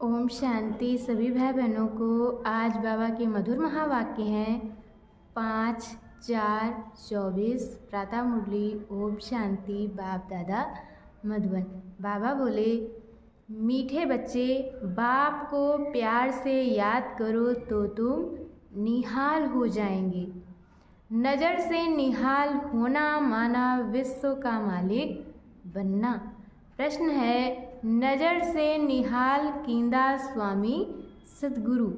ओम शांति। सभी भाई बहनों को आज बाबा के मधुर महावाक्य हैं 5/4/24 प्रातः मुरली। ओम शांति। बाप दादा मधुबन। बाबा बोले, मीठे बच्चे, बाप को प्यार से याद करो तो तुम निहाल हो जाएंगे। नज़र से निहाल होना माना विश्व का मालिक बनना। प्रश्न है, नज़र से निहाल कींदा स्वामी सद्गुरु,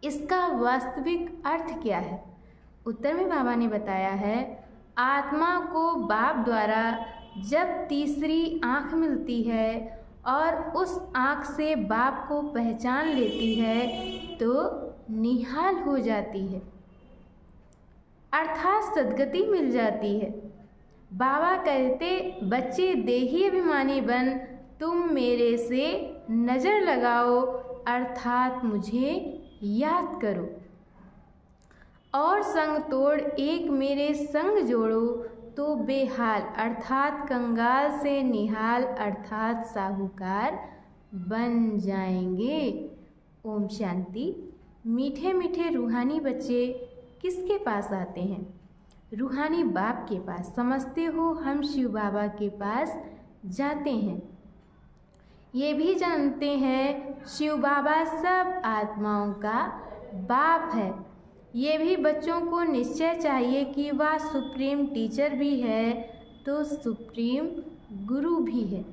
इसका वास्तविक अर्थ क्या है? उत्तर में बाबा ने बताया है, आत्मा को बाप द्वारा जब तीसरी आँख मिलती है और उस आँख से बाप को पहचान लेती है तो निहाल हो जाती है, अर्थात सद्गति मिल जाती है। बाबा कहते, बच्चे देही अभिमानी बन तुम मेरे से नज़र लगाओ, अर्थात मुझे याद करो, और संग तोड़ एक मेरे संग जोड़ो तो बेहाल अर्थात कंगाल से निहाल अर्थात साहूकार बन जाएंगे। ओम शांति। मीठे मीठे रूहानी बच्चे किसके पास आते हैं? रूहानी बाप के पास। समझते हो, हम शिव बाबा के पास जाते हैं। ये भी जानते हैं शिव बाबा सब आत्माओं का बाप है। ये भी बच्चों को निश्चय चाहिए कि वह सुप्रीम टीचर भी है तो सुप्रीम गुरु भी है।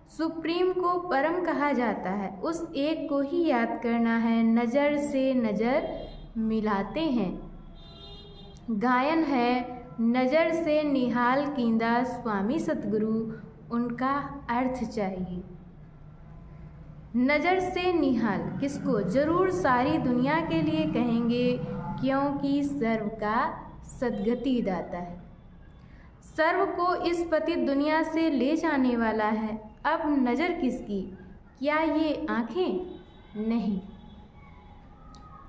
सुप्रीम को परम कहा जाता है, उस एक को ही याद करना है। नज़र से नज़र मिलाते हैं। गायन है, नज़र से निहाल कींदा स्वामी सद्गुरु, उनका अर्थ चाहिए। नज़र से निहाल किसको? जरूर सारी दुनिया के लिए कहेंगे, क्योंकि सर्व का सद्गति दाता है। सर्व को इस पतित दुनिया से ले जाने वाला है। अब नज़र किसकी? क्या ये आँखें? नहीं,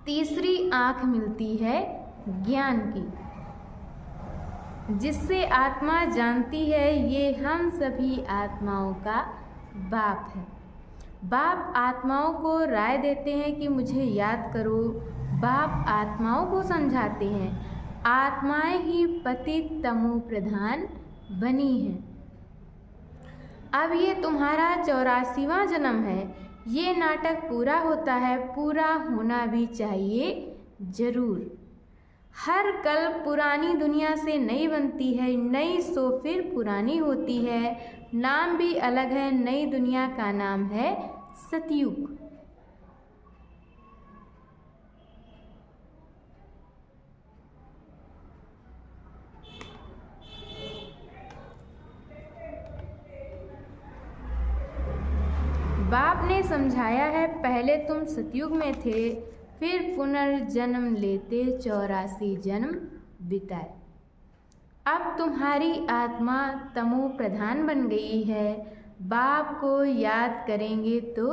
तीसरी आँख मिलती है ज्ञान की, जिससे आत्मा जानती है ये हम सभी आत्माओं का बाप है। बाप आत्माओं को राय देते हैं कि मुझे याद करो। बाप आत्माओं को समझाते हैं, आत्माएं ही पतित तमो प्रधान बनी हैं। अब ये तुम्हारा 84वां जन्म है। ये नाटक पूरा होता है, पूरा होना भी चाहिए जरूर। हर कल पुरानी दुनिया से नई बनती है, नई सो फिर पुरानी होती है। नाम भी अलग है, नई दुनिया का नाम है सतयुग। बाप ने समझाया है, पहले तुम सतयुग में थे, फिर पुनर्जन्म लेते 84 जन्म बिताए। अब तुम्हारी आत्मा तमो प्रधान बन गई है। बाप को याद करेंगे तो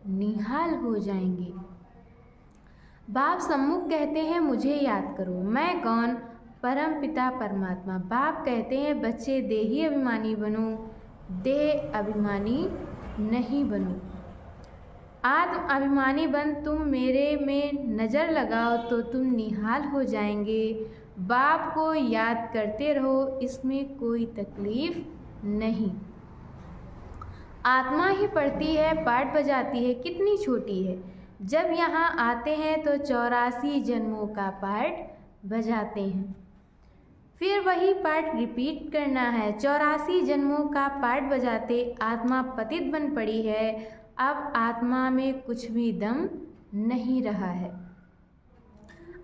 निहाल हो जाएंगे। बाप सम्मुख कहते हैं, मुझे याद करो। मैं कौन? परम पिता परमात्मा। बाप कहते हैं, बच्चे देही अभिमानी बनो, देह अभिमानी नहीं बनो। आत्म अभिमानी बन तुम मेरे में नज़र लगाओ तो तुम निहाल हो जाएंगे। बाप को याद करते रहो, इसमें कोई तकलीफ नहीं। आत्मा ही पढ़ती है, पाठ बजाती है, कितनी छोटी है। जब यहाँ आते हैं तो 84 जन्मों का पाठ बजाते हैं, फिर वही पाठ रिपीट करना है। 84 जन्मों का पाठ बजाते आत्मा पतित बन पड़ी है। अब आत्मा में कुछ भी दम नहीं रहा है।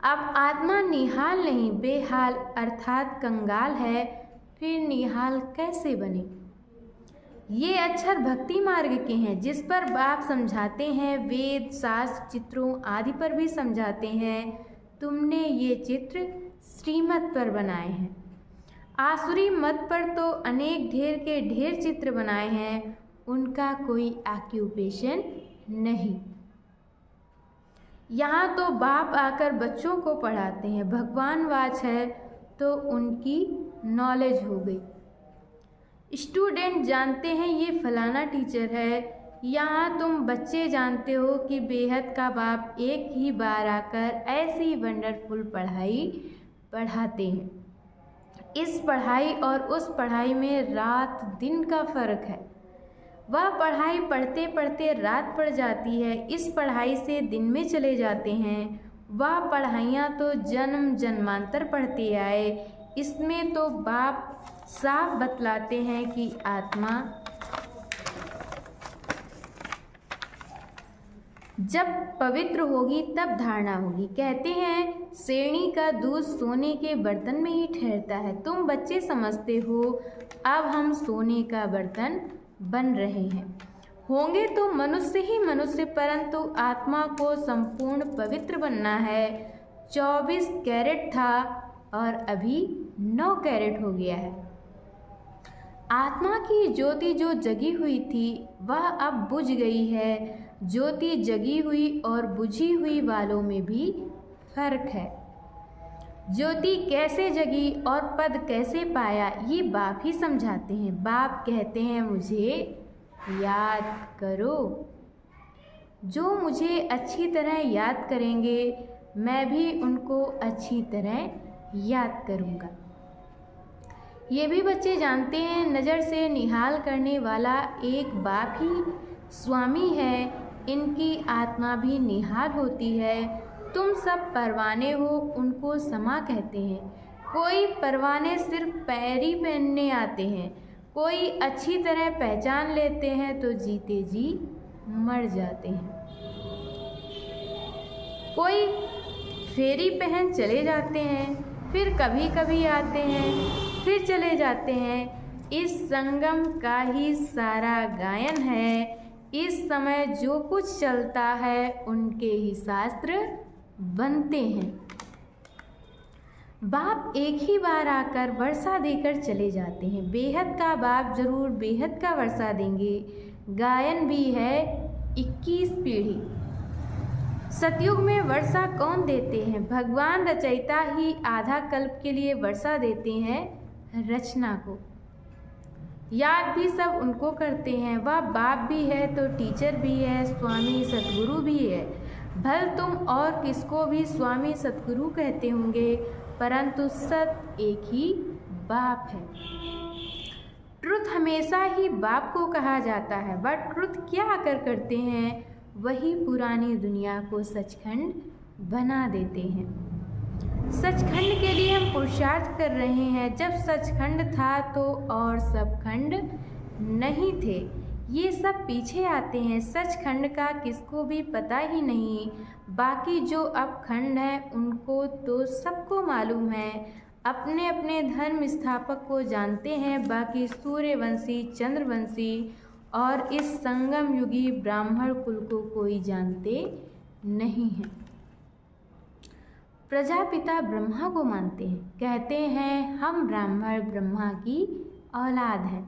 अब आत्मा निहाल नहीं, बेहाल अर्थात कंगाल है। फिर निहाल कैसे बने? ये अक्षर भक्ति मार्ग के हैं, जिस पर बाप समझाते हैं। वेद शास्त्र चित्रों आदि पर भी समझाते हैं। तुमने ये चित्र श्रीमत पर बनाए हैं। आसुरी मत पर तो अनेक ढेर के ढेर चित्र बनाए हैं, उनका कोई ऑक्यूपेशन नहीं। यहाँ तो बाप आकर बच्चों को पढ़ाते हैं। भगवान वाच है तो उनकी नॉलेज हो गई। स्टूडेंट जानते हैं ये फलाना टीचर है, यहाँ तुम बच्चे जानते हो कि बेहद का बाप एक ही बार आकर ऐसी वंडरफुल पढ़ाई पढ़ाते हैं। इस पढ़ाई और उस पढ़ाई में रात दिन का फ़र्क है। वह पढ़ाई पढ़ते पढ़ते रात पड़ जाती है, इस पढ़ाई से दिन में चले जाते हैं। वह पढ़ाइयाँ तो जन्म जन्मांतर पढ़ते आए, इसमें तो बाप साफ बतलाते हैं कि आत्मा जब पवित्र होगी तब धारणा होगी। कहते हैं शेरनी का दूध सोने के बर्तन में ही ठहरता है। तुम बच्चे समझते हो अब हम सोने का बर्तन बन रहे हैं। होंगे तो मनुष्य ही मनुष्य, परंतु आत्मा को संपूर्ण पवित्र बनना है। 24 कैरेट था और अभी 9 कैरेट हो गया है। आत्मा की ज्योति जो जगी हुई थी वह अब बुझ गई है। ज्योति जगी हुई और बुझी हुई वालों में भी फर्क है। ज्योति कैसे जगी और पद कैसे पाया ये बाप ही समझाते हैं। बाप कहते हैं मुझे याद करो। जो मुझे अच्छी तरह याद करेंगे मैं भी उनको अच्छी तरह याद करूँगा। ये भी बच्चे जानते हैं नज़र से निहाल करने वाला एक बाप ही स्वामी है। इनकी आत्मा भी निहाल होती है। तुम सब परवाने हो, उनको समा कहते हैं। कोई परवाने सिर्फ पैरी पहनने आते हैं, कोई अच्छी तरह पहचान लेते हैं तो जीते जी मर जाते हैं। कोई फेरी पहन चले जाते हैं, फिर कभी कभी आते हैं, फिर चले जाते हैं। इस संगम का ही सारा गायन है। इस समय जो कुछ चलता है उनके ही शास्त्र बनते हैं। बाप एक ही बार आकर वर्षा देकर चले जाते हैं। बेहद का बाप जरूर बेहद का वर्षा देंगे। गायन भी है 21 पीढ़ी। सतयुग में वर्षा कौन देते हैं? भगवान रचयिता ही आधा कल्प के लिए वर्षा देते हैं रचना को। याद भी सब उनको करते हैं। वह बाप भी है तो टीचर भी है, स्वामी सतगुरु भी है। भल तुम और किसको भी स्वामी सतगुरु कहते होंगे, परंतु सत एक ही बाप है। ट्रुथ हमेशा ही बाप को कहा जाता है। वह ट्रुथ क्या आकर करते हैं? वही पुरानी दुनिया को सचखंड बना देते हैं। सचखंड के लिए हम पुरुषार्थ कर रहे हैं। जब सचखंड था तो और सब खंड नहीं थे। ये सब पीछे आते हैं। सचखंड का किसको भी पता ही नहीं। बाकी जो अब खंड हैं उनको तो सबको मालूम है। अपने अपने धर्म स्थापक को जानते हैं। बाकी सूर्यवंशी, चंद्रवंशी और इस संगम युगी ब्राह्मण कुल को कोई जानते नहीं है। प्रजापिता ब्रह्मा को मानते हैं। कहते हैं हम ब्राह्मण ब्रह्मा की औलाद हैं,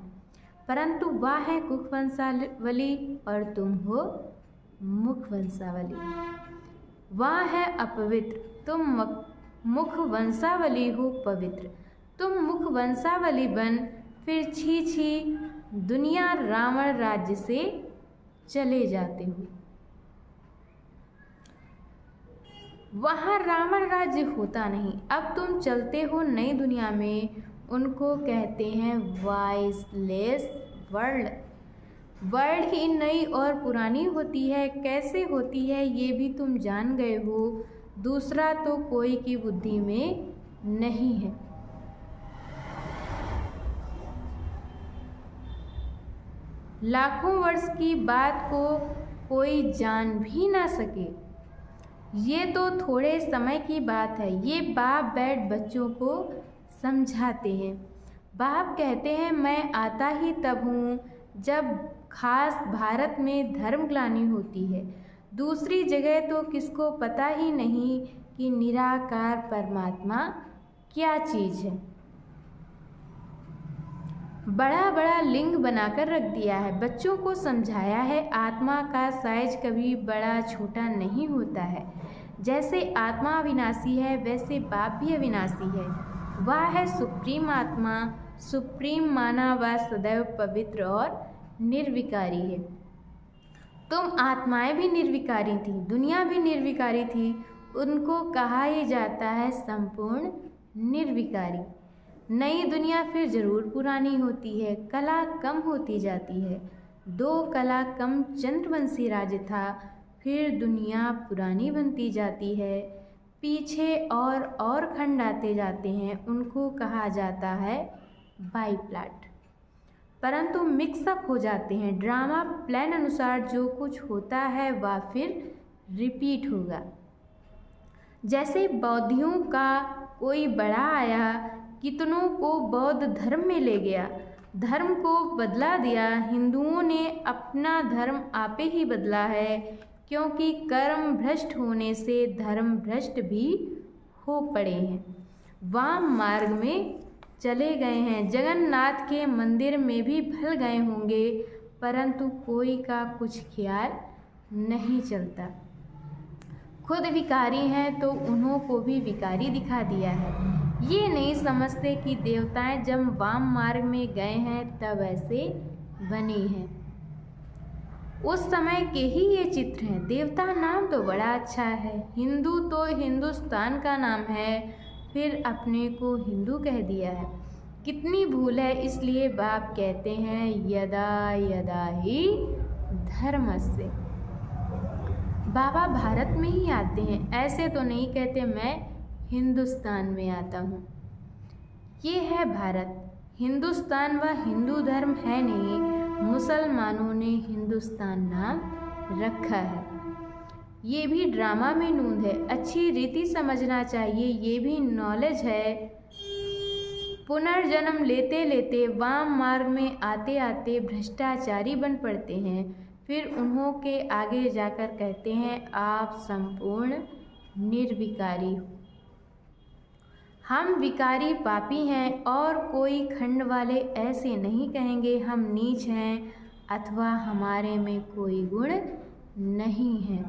परंतु वह है कुख वंशावली और तुम हो मुख वंशावली। वह है अपवित्र, तुम मुख वंशावली हो पवित्र। तुम मुख वंशावली बन फिर छी छी दुनिया रावण राज्य से चले जाते हो। वहाँ रावण राज्य होता नहीं। अब तुम चलते हो नई दुनिया में। उनको कहते हैं वॉइसलेस वर्ल्ड। वर्ल्ड ही नई और पुरानी होती है। कैसे होती है ये भी तुम जान गए हो। दूसरा तो कोई की बुद्धि में नहीं है। लाखों वर्ष की बात को कोई जान भी ना सके। ये तो थोड़े समय की बात है। ये बाप बैठ बच्चों को समझाते हैं। बाप कहते हैं मैं आता ही तब हूँ जब खास भारत में धर्मग्लानि होती है। दूसरी जगह तो किसको पता ही नहीं कि निराकार परमात्मा क्या चीज़ है। बड़ा बड़ा लिंग बनाकर रख दिया है। बच्चों को समझाया है आत्मा का साइज कभी बड़ा छोटा नहीं होता है। जैसे आत्मा अविनाशी है वैसे बाप भी अविनाशी है। वह है सुप्रीम आत्मा। सुप्रीम माना वह सदैव पवित्र और निर्विकारी है। तुम आत्माएं भी निर्विकारी थी, दुनिया भी निर्विकारी थी। उनको कहा ही जाता है संपूर्ण निर्विकारी। नई दुनिया फिर जरूर पुरानी होती है, कला कम होती जाती है। 2 कला कम चंद्रवंशी राज्य था, फिर दुनिया पुरानी बनती जाती है। पीछे और खंड आते जाते हैं, उनको कहा जाता है बाईप्लाट। परंतु मिक्सअप हो जाते हैं। ड्रामा प्लान अनुसार जो कुछ होता है वह फिर रिपीट होगा। जैसे बौद्धियों का कोई बड़ा आया, कितनों को बौद्ध धर्म में ले गया, धर्म को बदला दिया। हिंदुओं ने अपना धर्म आपे ही बदला है, क्योंकि कर्म भ्रष्ट होने से धर्म भ्रष्ट भी हो पड़े हैं, वाम मार्ग में चले गए हैं। जगन्नाथ के मंदिर में भी भल गए होंगे, परंतु कोई का कुछ ख्याल नहीं चलता। खुद विकारी हैं तो उन्हों को भी विकारी दिखा दिया है। ये नहीं समझते कि देवताएं जब वाम मार्ग में गए हैं तब ऐसे बने हैं। उस समय के ही ये चित्र हैं। देवता नाम तो बड़ा अच्छा है, हिंदू तो हिंदुस्तान का नाम है, फिर अपने को हिंदू कह दिया है। कितनी भूल है। इसलिए बाप कहते हैं यदा यदा ही धर्मस्य। बाबा भारत में ही आते हैं, ऐसे तो नहीं कहते मैं हिंदुस्तान में आता हूँ। ये है भारत। हिंदुस्तान व हिंदू धर्म है नहीं, मुसलमानों ने हिंदुस्तान नाम रखा है। ये भी ड्रामा में नूंद है, अच्छी रीति समझना चाहिए। ये भी नॉलेज है। पुनर्जन्म लेते लेते वाम मार्ग में आते आते भ्रष्टाचारी बन पड़ते हैं, फिर उन्हों के आगे जाकर कहते हैं आप संपूर्ण निर्विकारी हो। हम विकारी पापी हैं और कोई खंड वाले ऐसे नहीं कहेंगे हम नीच हैं अथवा हमारे में कोई गुण नहीं है।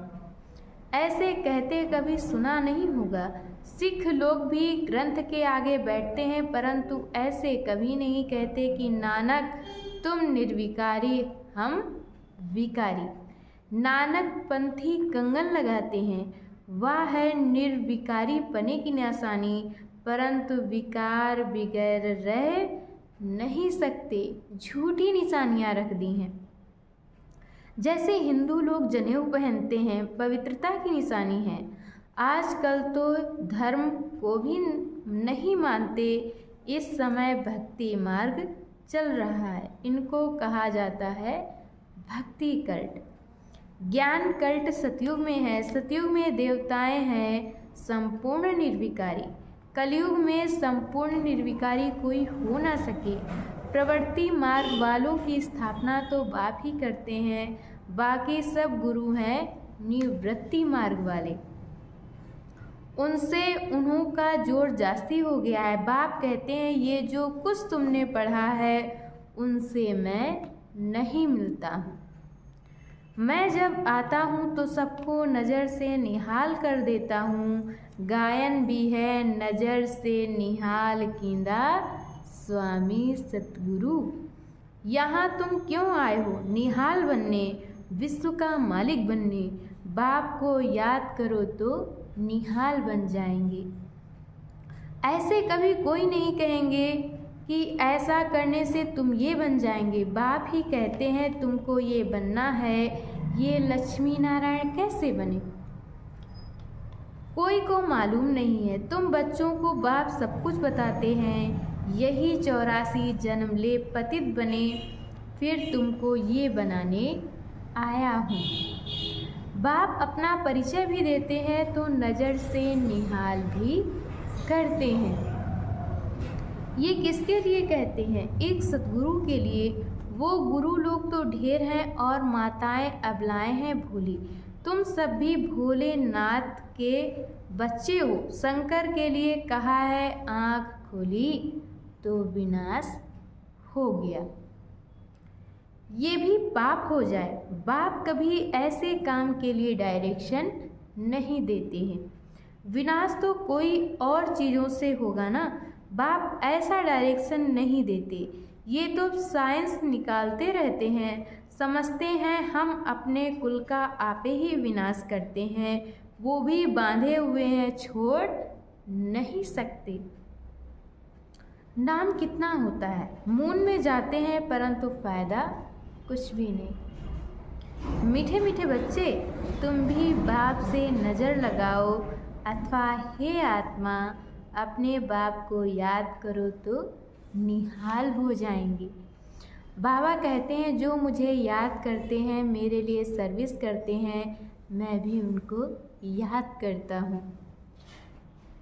ऐसे कहते कभी सुना नहीं होगा। सिख लोग भी ग्रंथ के आगे बैठते हैं, परंतु ऐसे कभी नहीं कहते कि नानक तुम निर्विकारी हम विकारी। नानक पंथी कंगन लगाते हैं, वह है निर्विकारी पने की निशानी, परंतु विकार बिगैर रह नहीं सकते, झूठी निशानियां रख दी हैं। जैसे हिंदू लोग जनेऊ पहनते हैं, पवित्रता की निशानी है। आजकल तो धर्म को भी नहीं मानते। इस समय भक्ति मार्ग चल रहा है, इनको कहा जाता है भक्ति कल्ट। ज्ञान कल्ट सतयुग में है। सतयुग में देवताएं हैं संपूर्ण निर्विकारी। कलयुग में संपूर्ण निर्विकारी कोई हो ना सके। प्रवृत्ति मार्ग वालों की स्थापना तो बाप ही करते हैं, बाकी सब गुरु हैं निवृत्ति मार्ग वाले। उनसे उन्हों का जोर जास्ती हो गया है। बाप कहते हैं ये जो कुछ तुमने पढ़ा है उनसे मैं नहीं मिलता हूँ। मैं जब आता हूँ तो सबको नज़र से निहाल कर देता हूँ। गायन भी है नज़र से निहाल कींदा स्वामी सतगुरु। यहाँ तुम क्यों आए हो? निहाल बनने, विश्व का मालिक बनने। बाप को याद करो तो निहाल बन जाएंगे। ऐसे कभी कोई नहीं कहेंगे कि ऐसा करने से तुम ये बन जाएंगे। बाप ही कहते हैं तुमको ये बनना है। ये लक्ष्मी नारायण कैसे बने कोई को मालूम नहीं है। तुम बच्चों को बाप सब कुछ बताते हैं। यही 84 जन्म ले पतित बने, फिर तुमको ये बनाने आया हूँ। बाप अपना परिचय भी देते हैं तो नज़र से निहाल भी करते हैं। ये किसके लिए कहते हैं? एक सतगुरु के लिए। वो गुरु लोग तो ढेर हैं और माताएं अबलाएं हैं भोली। तुम सब भी भोलेनाथ के बच्चे हो। शंकर के लिए कहा है आँख खोली तो विनाश हो गया। ये भी पाप हो जाए। बाप कभी ऐसे काम के लिए डायरेक्शन नहीं देते हैं। विनाश तो कोई और चीज़ों से होगा ना। बाप ऐसा डायरेक्शन नहीं देते। ये तो साइंस निकालते रहते हैं। समझते हैं हम अपने कुल का आपे ही विनाश करते हैं, वो भी बांधे हुए हैं छोड़ नहीं सकते। नाम कितना होता है, मून में जाते हैं परंतु फायदा कुछ भी नहीं। मीठे मीठे बच्चे, तुम भी बाप से नज़र लगाओ, अथवा हे आत्मा अपने बाप को याद करो तो निहाल हो जाएंगे। बाबा कहते हैं जो मुझे याद करते हैं, मेरे लिए सर्विस करते हैं, मैं भी उनको याद करता हूँ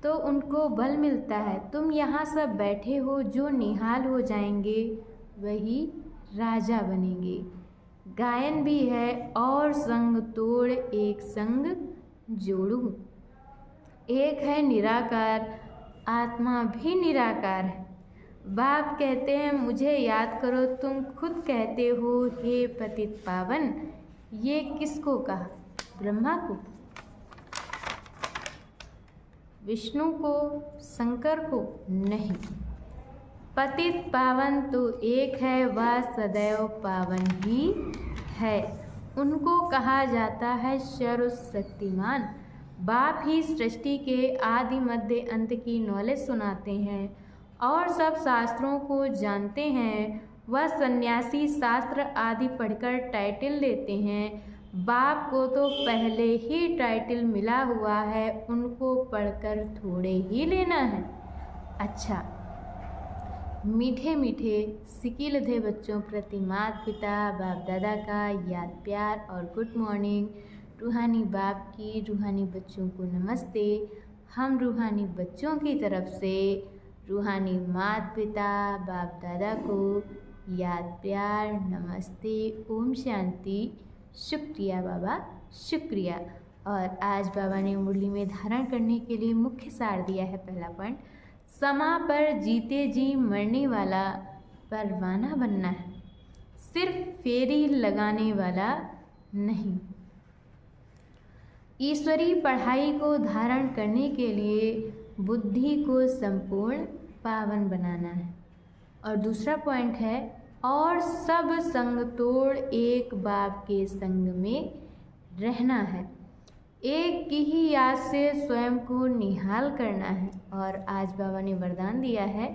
तो उनको बल मिलता है। तुम यहाँ सब बैठे हो, जो निहाल हो जाएंगे वही राजा बनेंगे। गायन भी है, और संग तोड़ एक संग जोड़ू। एक है निराकार, आत्मा भी निराकार है। बाप कहते हैं मुझे याद करो, तुम खुद कहते हो हे पतित पावन। ये किसको कहा, ब्रह्मा को, विष्णु को, शंकर को? नहीं, पतित पावन तो एक है, वह सदैव पावन ही है। उनको कहा जाता है सर्वशक्तिमान। बाप ही सृष्टि के आदि मध्य अंत की नॉलेज सुनाते हैं और सब शास्त्रों को जानते हैं। वह सन्यासी शास्त्र आदि पढ़कर टाइटल लेते हैं। बाप को तो पहले ही टाइटल मिला हुआ है, उनको पढ़कर थोड़े ही लेना है। अच्छा, मीठे मीठे सिकिलधे बच्चों प्रति माता पिता बाप दादा का याद प्यार और गुड मॉर्निंग। रूहानी बाप की रूहानी बच्चों को नमस्ते। हम रूहानी बच्चों की तरफ से रूहानी माता पिता बाप दादा को याद प्यार नमस्ते, ओम शांति, शुक्रिया बाबा, शुक्रिया। और आज बाबा ने मुरली में धारण करने के लिए मुख्य सार दिया है। पहला पॉइंट, समा पर जीते जी मरने वाला परवाना बनना है, सिर्फ फेरी लगाने वाला नहीं। ईश्वरी पढ़ाई को धारण करने के लिए बुद्धि को संपूर्ण पावन बनाना है। और दूसरा पॉइंट है, और सब संग तोड़ एक बाप के संग में रहना है। एक की ही याद से स्वयं को निहाल करना है। और आज बाबा ने वरदान दिया है,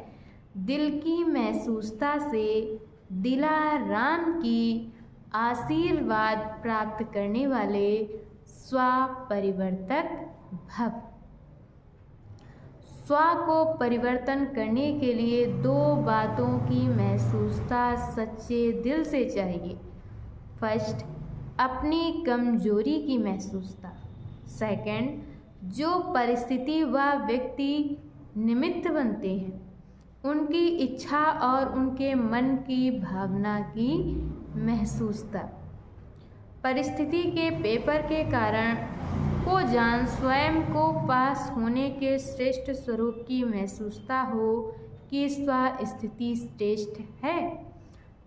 दिल की महसूसता से दिलाराम की आशीर्वाद प्राप्त करने वाले स्वपरिवर्तक भव। स्व को परिवर्तन करने के लिए दो बातों की महसूसता सच्चे दिल से चाहिए। फर्स्ट, अपनी कमजोरी की महसूसता। सेकंड, जो परिस्थिति व व्यक्ति निमित्त बनते हैं उनकी इच्छा और उनके मन की भावना की महसूसता। परिस्थिति के पेपर के कारण को जान स्वयं को पास होने के श्रेष्ठ स्वरूप की महसूसता हो कि स्व स्थिति श्रेष्ठ है।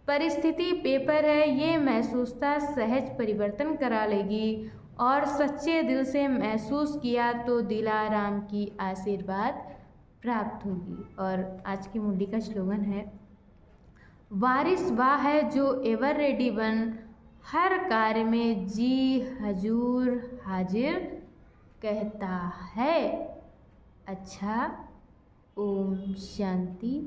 परिस्थिति पेपर है, ये महसूसता सहज परिवर्तन करा लेगी। और सच्चे दिल से महसूस किया तो दिलाराम की आशीर्वाद प्राप्त होगी। और आज की मुरली का स्लोगन है, वारिस वाह है जो एवर रेडी बन, हर कार्य में जी हजूर हाजिर कहता है। अच्छा, ओम शांति।